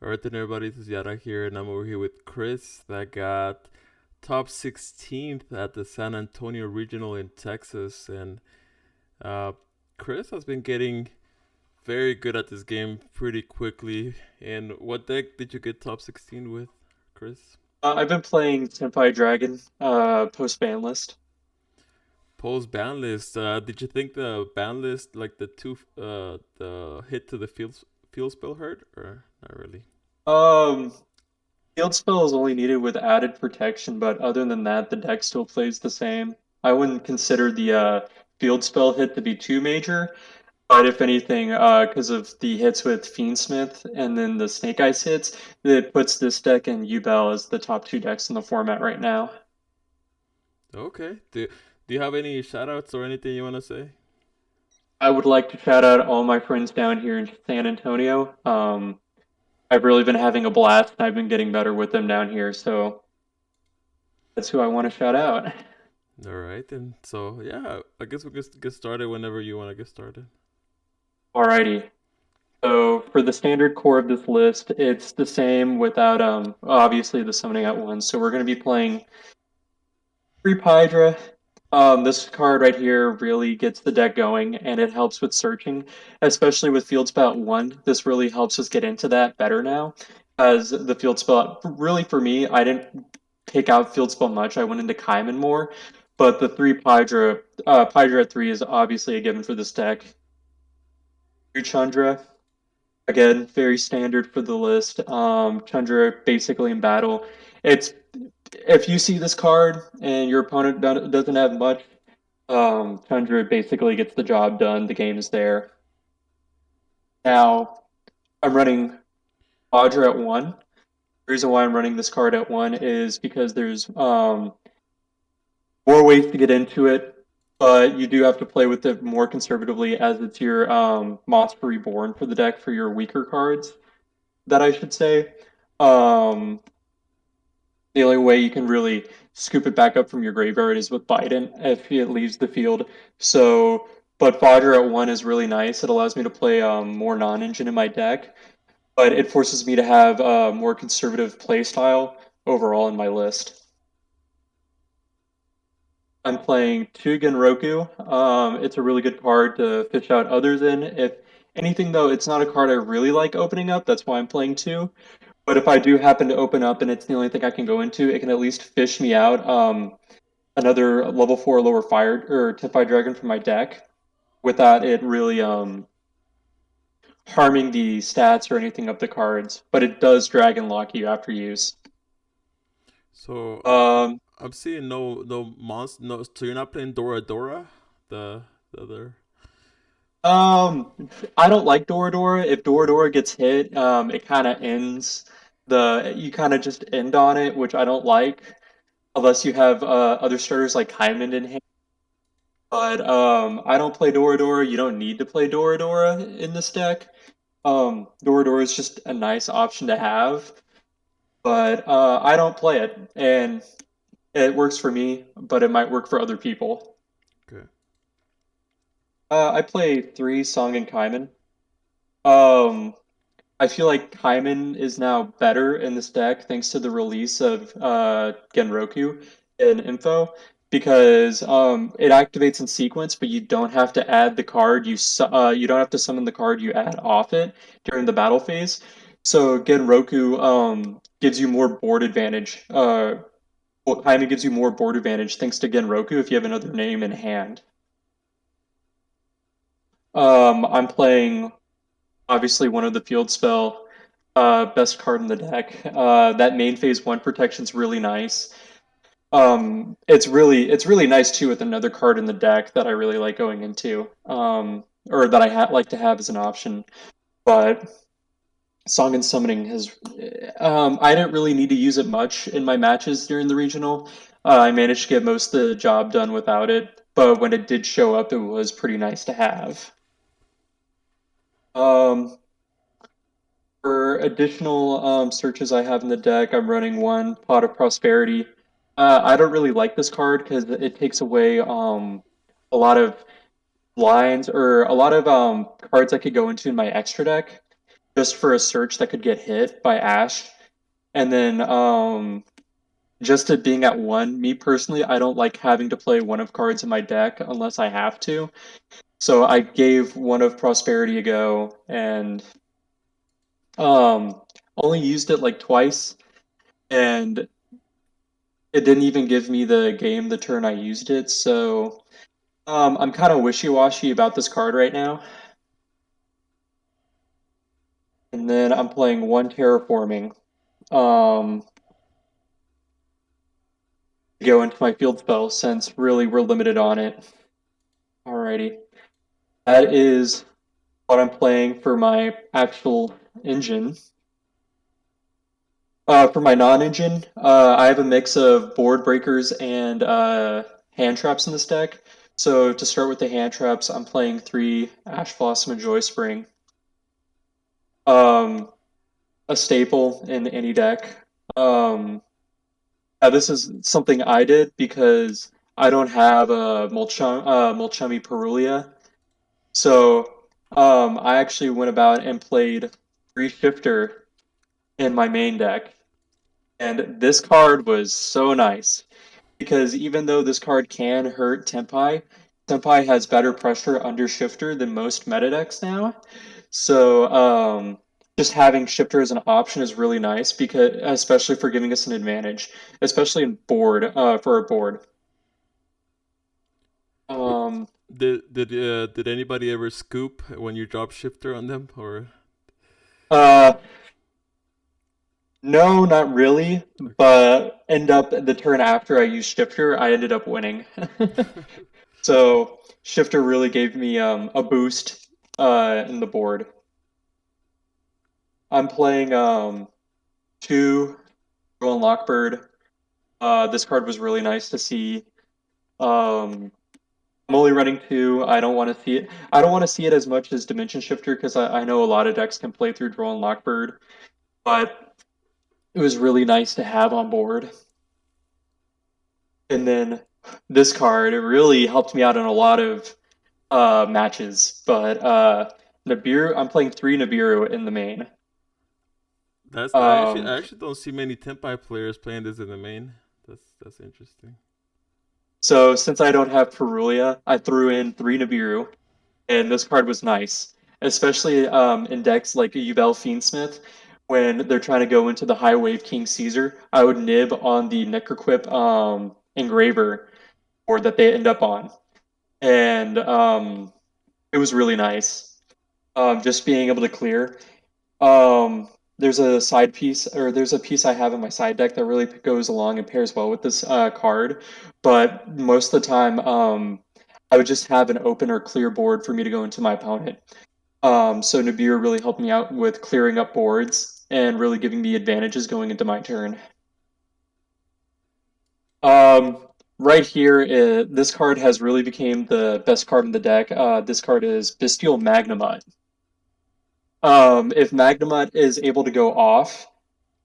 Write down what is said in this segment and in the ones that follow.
Alright then everybody, this is Yara here and I'm over here with Chris that got top 16th at the San Antonio Regional in Texas. And uh, Chris has been getting very good at this game pretty quickly. And what deck did you get top 16 with, Chris? I've been playing Tenpai Dragon, post ban list. Post ban list. Did you think the ban list, like the hit to the field spell hurt, or not really? Um, Field spell is only needed with added protection, but other than that, the deck still plays the same. I wouldn't consider the field spell hit to be too major, but if anything, because of the hits with Fiendsmith and then the Snake Eyes hits, it puts this deck and Yubel as the top two decks in the format right now. Okay. Do you have any shout outs or anything you want to say? I would like to shout out all my friends down here in San Antonio. I've really been having a blast, and I've been getting better with them down here, so that's who I want to shout out. All right, and so yeah, I guess we can get started whenever you want to get started. Alrighty. So for the standard core of this list, it's the same without obviously the summoning at once. So we're going to be playing Creep Hydra. This card right here really gets the deck going, and it helps with searching, especially with Field Spout 1. This really helps us get into that better now, as the Field Spout, really for me, I didn't pick out Field Spell much. I went into Kaiman more, but the 3 Pydra, Pydra at 3 is obviously a given for this deck. Chandra, again, very standard for the list. Chandra basically in battle. It's if you see this card and your opponent doesn't have much, Chandra basically gets the job done. The game is there. Now, I'm running Audra at one. The reason why I'm running this card at one is because there's more ways to get into it, but you do have to play with it more conservatively as it's your Monster Reborn for the deck for your weaker cards, that I should say. Um, the only way you can really scoop it back up from your graveyard is with Biden if it leaves the field. So, but Fodder at one is really nice. It allows me to play more non-engine in my deck, but it forces me to have a more conservative play style overall in my list. I'm playing two Genroku. It's a really good card to fish out others in. If anything, though, it's not a card I really like opening up. That's why I'm playing two. But if I do happen to open up and it's the only thing I can go into, it can at least fish me out another level 4 lower fire or Tenpai Dragon from my deck without it really harming the stats or anything of the cards. But it does dragon lock you after use. So Um, I'm seeing no monster. No, so you're not playing Dora Dora, the other. um, I don't like Doradora. If Doradora gets hit, it kind of ends you kind of just end on it, which I don't like, unless you have other starters like Hyman in hand. But I don't play Doradora. You don't need to play Doradora in this deck. Doradora is just a nice option to have, but I don't play it, and it works for me, but it might work for other people. Okay. I play three Song and Kaiman. Um, I feel like Kaiman is now better in this deck thanks to the release of Genroku in Info because it activates in sequence, but you don't have to add the card you don't have to summon the card you add off it during the battle phase. So Genroku gives you more board advantage. Well, Kaiman gives you more board advantage thanks to Genroku if you have another name in hand. I'm playing obviously one of the field spell best card in the deck. That main phase one protection is really nice. It's really nice too with another card in the deck that I really like going into, or that like to have as an option. But Song and Summoning has, I didn't really need to use it much in my matches during the regional. I managed to get most of the job done without it, but when it did show up, it was pretty nice to have. Um, For additional searches I have in the deck, I'm running one Pot of Prosperity. I don't really like this card because it takes away a lot of cards I could go into in my extra deck. just for a search that could get hit by Ash. And then just it being at one, me personally, I don't like having to play one of cards in my deck unless I have to. So I gave one of Prosperity a go and only used it like twice, and it didn't even give me the game the turn I used it. So I'm kind of wishy-washy about this card right now. And then I'm playing one Terraforming. Um, to go into my field spell since really we're limited on it. Alrighty. That is what I'm playing for my actual engine. For my non-engine, I have a mix of board breakers and hand traps in this deck. So to start with the hand traps, I'm playing three Ash Blossom and Joy Spring. Um, a staple in any deck. Um, this is something I did because I don't have a Mulchummy Perulia. So I actually went about and played three Shifter in my main deck. And this card was so nice because even though this card can hurt Tenpai, Tenpai has better pressure under Shifter than most meta decks now. So just having Shifter as an option is really nice because especially for giving us an advantage, especially in board for a board. W- Um, did anybody ever scoop when you drop shifter on them or uh, no, not really, okay? but end up the turn after I used Shifter, I ended up winning. So Shifter really gave me a boost in the board. I'm playing two Roland Lockbird. This card was really nice to see. Um, I'm only running two. I don't want to see it. I don't want to see it as much as Dimension Shifter because I know a lot of decks can play through Roland Lockbird, but it was really nice to have on board. And then this card, it really helped me out in a lot of matches. But Nibiru, I'm playing three Nibiru in the main. That's Um, I actually don't see many Tenpai players playing this in the main. That's interesting. so since I don't have Perulia, I threw in three Nibiru, and this card was nice, especially in decks like Yubel Fiendsmith. When they're trying to go into the High Wave King Caesar, I would nib on the Necroquip engraver board that they end up on, and it was really nice. Just being able to clear. Um, there's a side piece, or there's a piece I have in my side deck that really goes along and pairs well with this card. But most of the time, I would just have an open or clear board for me to go into my opponent. So Nibiru really helped me out with clearing up boards and really giving me advantages going into my turn. Right here, this card has really became the best card in the deck. This card is Bestial Magnamut. If Magnamut is able to go off,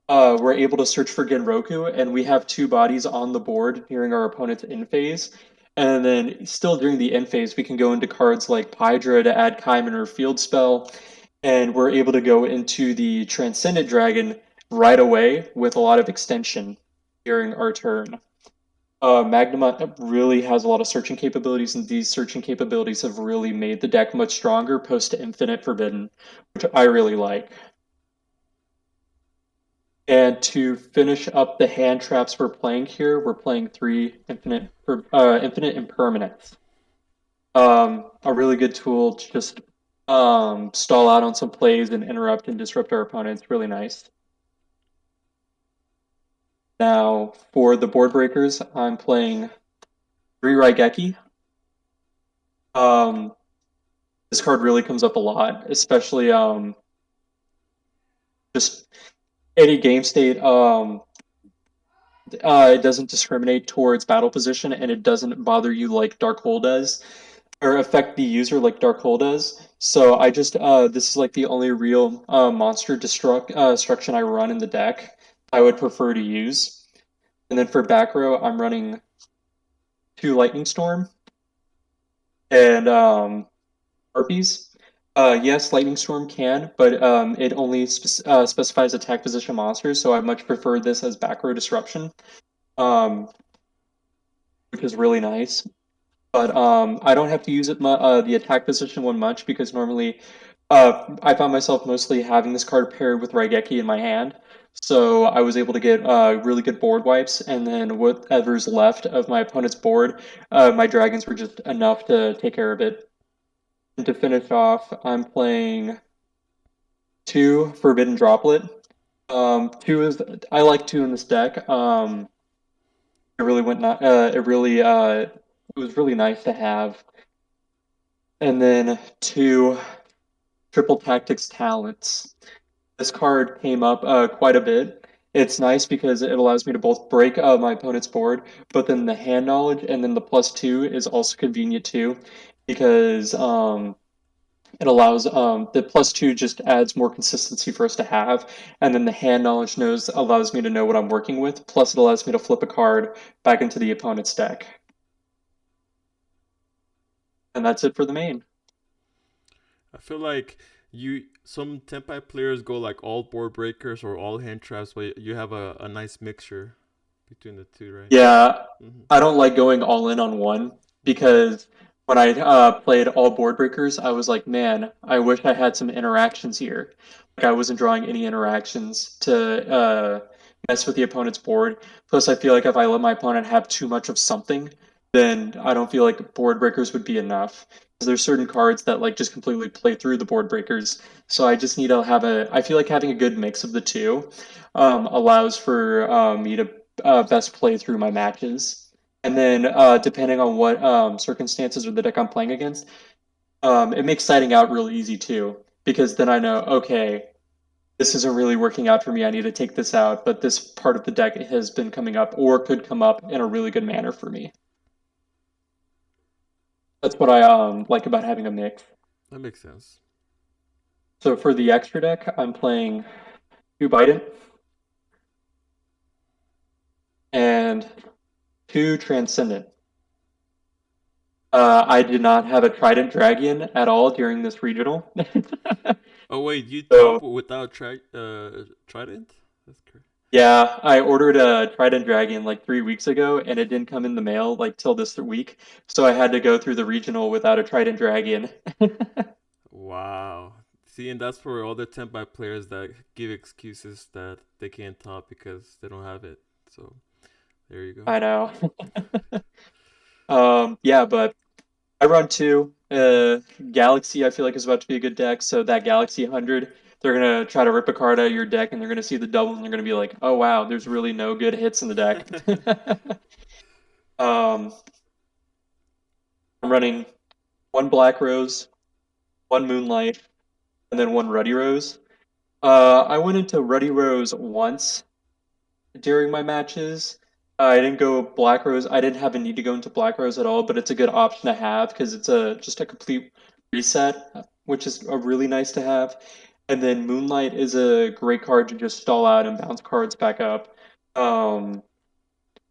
we're able to search for Genroku, and we have two bodies on the board during our opponent's end phase. And then still during the end phase, we can go into cards like Pydra to add Kaiman or Field Spell, and we're able to go into the Transcendent Dragon right away with a lot of extension during our turn. Magnamut really has a lot of searching capabilities, and these searching capabilities have really made the deck much stronger post Infinite Forbidden, which I really like. And to finish up the hand traps we're playing here, we're playing three infinite impermanence. A really good tool to just stall out on some plays and interrupt and disrupt our opponents. Really nice. Now for the board breakers, I'm playing three Raigeki. Um, this card really comes up a lot, especially just any game state. It doesn't discriminate towards battle position, and it doesn't bother you like Dark Hole does, or affect the user like Dark Hole does. So I just this is like the only real monster destruction I run in the deck. I would prefer to use. And then for back row, I'm running two Lightning Storm and Harpies. Yes, Lightning Storm can, but it only specifies attack position monsters, so I much prefer this as back row disruption, um, which is really nice. But I don't have to use the attack position one much because normally I found myself mostly having this card paired with Raigeki in my hand. So I was able to get really good board wipes, and then whatever's left of my opponent's board, my dragons were just enough to take care of it. And to finish off, I'm playing two Forbidden Droplet. Two is I like two in this deck. It really went not. It was really nice to have. And then two Triple Tactics Talents. This card came up quite a bit. It's nice because it allows me to both break my opponent's board, but then the hand knowledge and then the +2 is also convenient too, because it allows the +2 just adds more consistency for us to have, and then the hand knowledge knows allows me to know what I'm working with. Plus, it allows me to flip a card back into the opponent's deck, and that's it for the main. I feel like some Tenpai players go like all board breakers or all hand traps, but you have a nice mixture between the two, right? Yeah, Mm-hmm. I don't like going all in on one Mm-hmm. because when I played all board breakers, I was like, man, I wish I had some interactions here. Like I wasn't drawing any interactions to mess with the opponent's board. Plus, I feel like if I let my opponent have too much of something, then I don't feel like board breakers would be enough. Because there's certain cards that like just completely play through the board breakers. So I just need to have a. I feel like having a good mix of the two allows for me to best play through my matches. And then, depending on what circumstances or the deck I'm playing against, it makes siding out really easy too. Because then I know, okay, this isn't really working out for me. I need to take this out, but this part of the deck has been coming up or could come up in a really good manner for me. That's what I like about having a mix. That makes sense. So for the extra deck, I'm playing two Biden and two Transcendent. I did not have a Trident Dragon at all during this regional. Oh wait, you So top without trident? That's correct. yeah, I ordered a Trident Dragon like 3 weeks ago, and it didn't come in the mail like till this week. So I had to go through the regional without a Trident Dragon. Wow. See, and that's for all the Tenpai players that give excuses that they can't top because they don't have it. So there you go. I know. Yeah, but I run two. Galaxy, I feel like is about to be a good deck. So that Galaxy 100, they're gonna try to rip a card out of your deck, and they're gonna see the double, and they're gonna be like, "Oh wow, there's really no good hits in the deck." um, I'm running one Black Rose, one Moonlight, and then one Ruddy Rose. I went into Ruddy Rose once during my matches. I didn't go Black Rose. I didn't have a need to go into Black Rose at all, but it's a good option to have because it's a just a complete reset, which is really nice to have. And then Moonlight is a great card to just stall out and bounce cards back up. Um,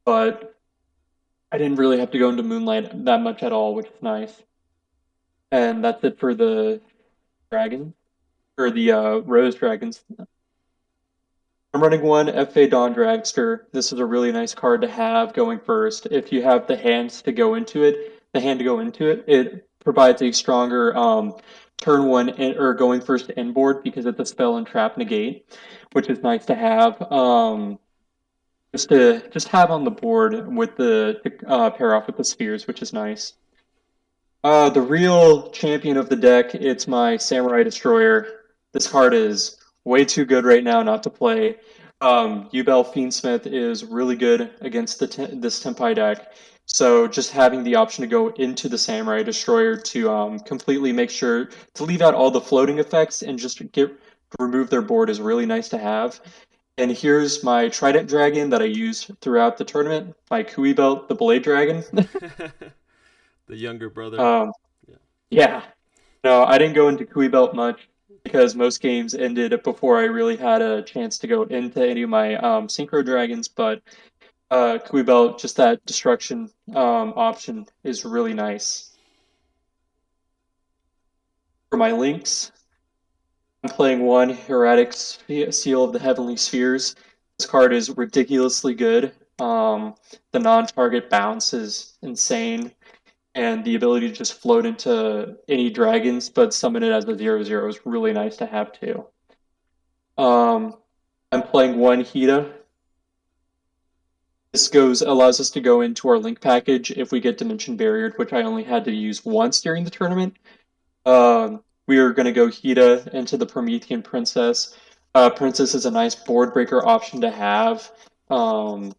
but I didn't really have to go into Moonlight that much at all, which is nice. And that's it for the dragon or the Rose Dragons. I'm running one FA Dawn Dragster. This is a really nice card to have going first. If you have the hands to go into it, it provides a stronger turn one or going first end board because it's a spell and trap negate, which is nice to have. Just have on the board with the pair off with the spheres, which is nice. The real champion of the deck, it's my Samurai Destroyer. This card is way too good right now not to play. Yubel Fiendsmith is really good against this Tenpai deck. So just having the option to go into the Samurai Destroyer to completely make sure to leave out all the floating effects and just remove their board is really nice to have. And here's my Trident Dragon that I use throughout the tournament, my Kui Belt, the Blade Dragon. The younger brother. um, Yeah. yeah, no, I didn't go into Kui Belt much because most games ended before I really had a chance to go into any of my Synchro Dragons, but Kui Belt, just that destruction option is really nice. For my links, I'm playing one Hieratic Seal of the Heavenly Spheres. This card is ridiculously good. The non-target bounce is insane, and the ability to just float into any dragons but summon it as a 0/0 is really nice to have too. Um, I'm playing one Hida. This goes allows us to go into our link package if we get Dimension Barriered, which I only had to use once during the tournament. We are going to go Hida into the Promethean Princess. Princess is a nice board breaker option to have. Um,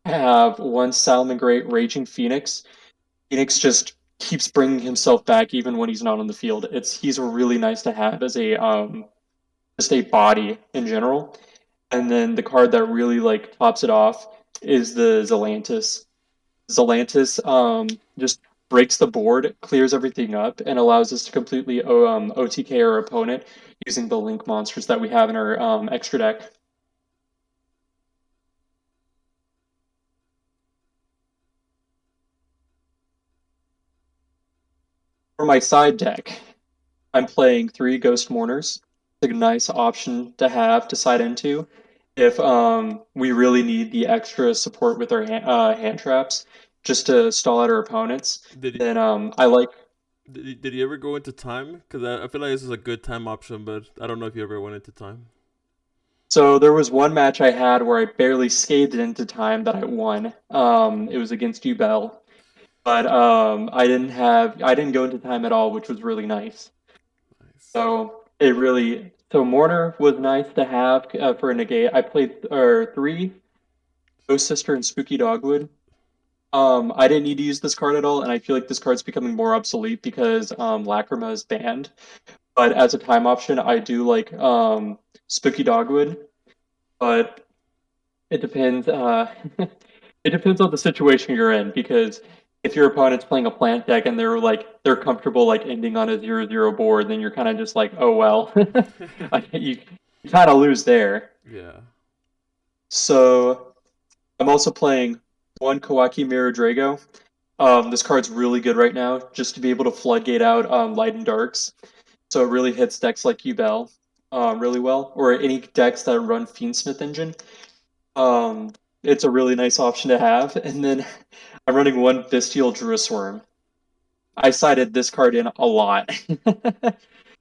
have one Salamangreat Raging Phoenix. Phoenix just keeps bringing himself back even when he's not on the field. He's really nice to have as a just a body in general. And then the card that really like tops it off is the Zelantis. Zelantis just breaks the board, clears everything up, and allows us to completely OTK our opponent using the link monsters that we have in our extra deck. For my side deck, I'm playing three Ghost Mourners. It's a nice option to have to side into if we really need the extra support with our hand traps just to stall out our opponents. Did he, Then I like. did he ever go into time? Because I feel like this is a good time option, but I don't know if you ever went into time. So there was one match I had where I barely skated into time that I won. It was against UBell, but I didn't go into time at all, which was really nice. Nice. So Mourner was nice to have for a negate. I played three Ghost Sister and Spooky Dogwood. I didn't need to use this card at all, and I feel like this card's becoming more obsolete because Lacrima is banned. But as a time option, I do like Spooky Dogwood, but it depends. It depends on the situation you're in because if your opponent's playing a plant deck and they're comfortable like ending on a 0/0 board, then you're kind of just like, oh well, you kind of lose there. Yeah. So I'm also playing one Kawaki Mirror Drago. This card's really good right now, just to be able to floodgate out Light and Darks. So it really hits decks like Yubel really well, or any decks that run Fiendsmith Engine. It's a really nice option to have. And then I'm running one Bestial Druisworm. I sided this card in a lot.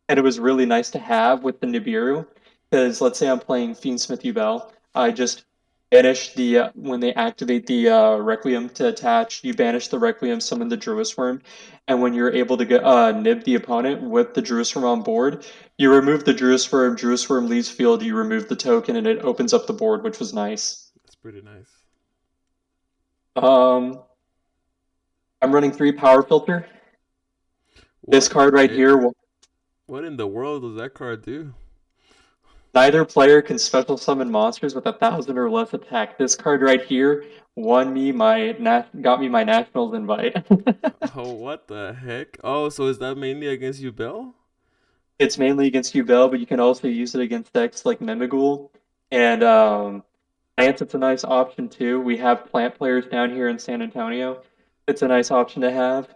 And it was really nice to have with the Nibiru. Because let's say I'm playing Fiendsmith Yubel, I just banish when they activate the Requiem to attach, you banish the Requiem, summon the Druisworm, and when you're able to get nib the opponent with the Druisworm on board, you remove the Druisworm, Druisworm leaves field, you remove the token, and it opens up the board, which was nice. That's pretty nice. Um, I'm running three Power Filter. This What? card right here will What in the world does that card do? neither player can special summon monsters with 1,000 or less attack. This card right here got me my nationals invite. Oh, what the heck? Oh, so is that mainly against you, Bell? It's mainly against Yubel, but you can also use it against decks like Memigul. And Plants, it's a nice option too. We have plant players down here in San Antonio. It's a nice option to have.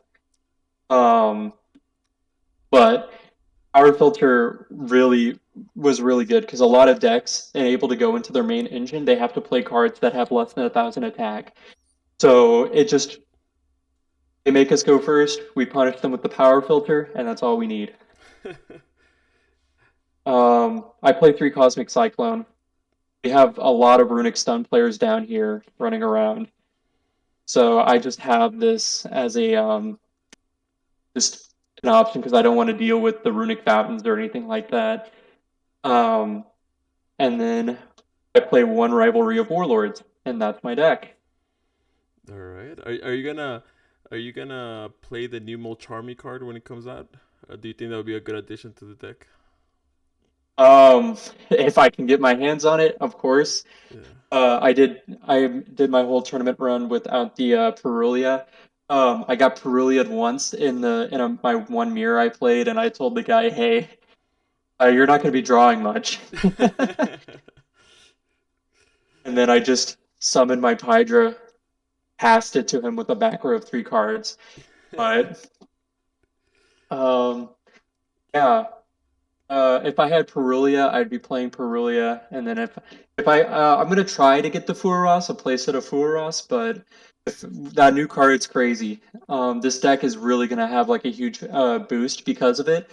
Um, but Power Filter really was really good because a lot of decks and able to go into their main engine, they have to play cards that have less than 1,000 attack. So they make us go first. We punish them with the Power Filter, and that's all we need. I play three Cosmic Cyclone. We have a lot of Runic Stun players down here running around, so I just have this as a just an option because I don't want to deal with the Runic Fountains or anything like that. Um, and then I play one Rivalry of Warlords, and that's my deck. All right. Are you gonna play the new Molcharmy card when it comes out? Do you think that would be a good addition to the deck? If I can get my hands on it, of course. Yeah. I did my whole tournament run without the Perulia. I got Perulia'd once my one mirror I played, and I told the guy, "Hey, you're not going to be drawing much." And then I just summoned my Hydra, passed it to him with a back row of three cards. But um, Yeah. If I had Perulia, I'd be playing Perulia, and then I'm gonna try to get the Furos, a playset of Furos, but if that new card's crazy. This deck is really gonna have like a huge boost because of it.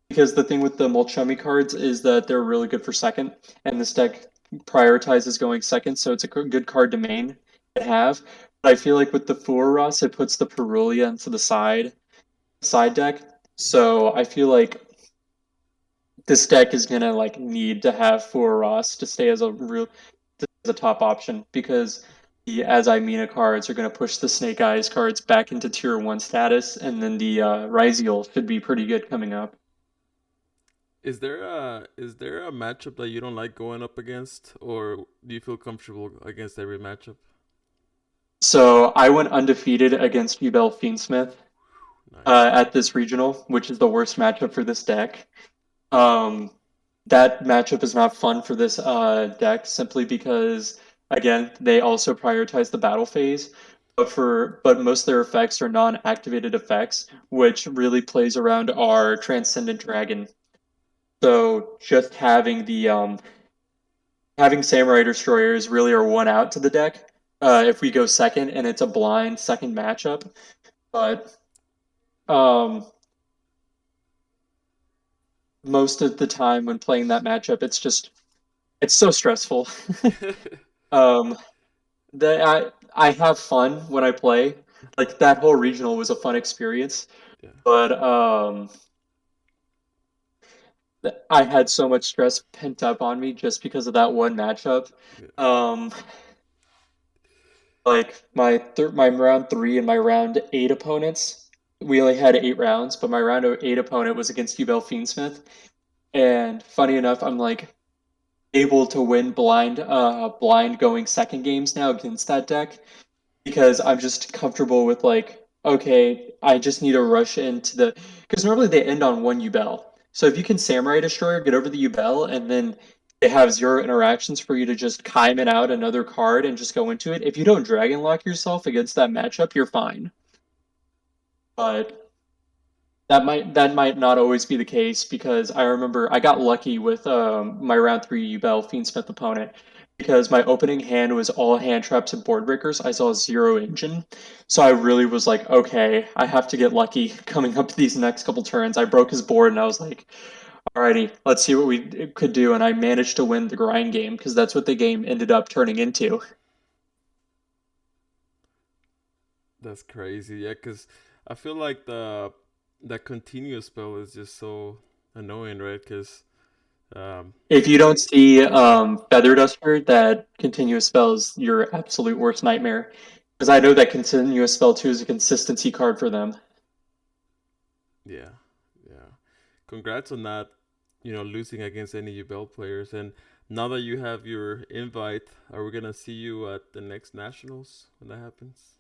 Because the thing with the Molchemi cards is that they're really good for second, and this deck prioritizes going second, so it's a good card to main to have. But I feel like with the Furos, it puts the Perulia into the side deck. So I feel like this deck is gonna like need to have four Ross to stay as a top option because the as I Mina cards are gonna push the Snake Eyes cards back into tier one status, and then the Ryziel should be pretty good coming up. Is there a matchup that you don't like going up against, or do you feel comfortable against every matchup? So I went undefeated against Ubel Fiendsmith Nice. at this regional, which is the worst matchup for this deck. Um, that matchup is not fun for this deck simply because again they also prioritize the battle phase, but most of their effects are non-activated effects, which really plays around our Transcendent Dragon. So just having Samurai Destroyers really are one out to the deck. If we go second and it's a blind second matchup, but um, most of the time when playing that matchup, it's so stressful. um, that I have fun when I play. Like that whole regional was a fun experience, Yeah. but I had so much stress pent up on me just because of that one matchup. Yeah. Um, like my round three and my round eight opponents, we only had 8 rounds, but my round eight opponent was against Ubel Fiendsmith, and funny enough, I'm like able to win blind going second games now against that deck because I'm just comfortable with like, okay, I just need to rush into the because normally they end on one Ubel. So if you can Samurai Destroyer, get over the Ubel, and then they have zero interactions for you to just Kaiman out another card and just go into it. If you don't Dragon Lock yourself against that matchup, you're fine. But that might not always be the case because I remember I got lucky with my round three Ubel Fiendsmith opponent because my opening hand was all hand traps and board breakers. I saw zero engine, so I really was like, okay, I have to get lucky coming up to these next couple turns. I broke his board and I was like, alrighty, let's see what we could do, and I managed to win the grind game because that's what the game ended up turning into. That's crazy. Yeah, because I feel like that continuous spell is just so annoying, right? Because um, If you don't see Feather Duster, that continuous spell is your absolute worst nightmare. Because I know that continuous spell too is a consistency card for them. yeah, yeah. Congrats on not, losing against any UBL players. And now that you have your invite, are we gonna see you at the next nationals when that happens?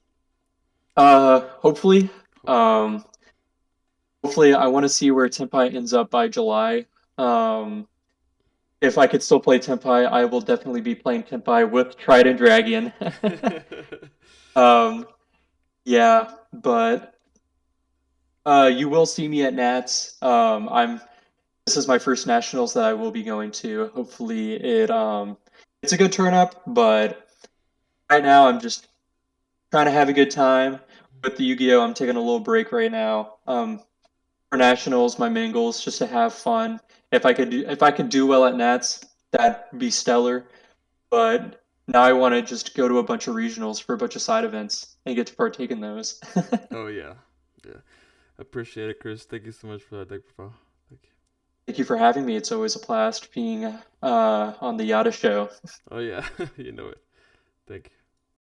Hopefully, Hopefully, okay. um, hopefully, I want to see where Tenpai ends up by July. Um, if I could still play Tenpai, I will definitely be playing Tenpai with Trident Dragon. um, yeah, but you will see me at Nats. This is my first nationals that I will be going to. Hopefully it's a good turn up, but right now I'm just trying to have a good time with the Yu-Gi-Oh. I'm taking a little break right now. For nationals, my main goal is just to have fun. If I could do well at Nats, that'd be stellar. But now I want to just go to a bunch of regionals for a bunch of side events and get to partake in those. Oh yeah, yeah. Appreciate it, Chris. Thank you so much for that deck profile. Thank you. Thank you for having me. It's always a blast being on the Yada show. Oh yeah, you know it. Thank you.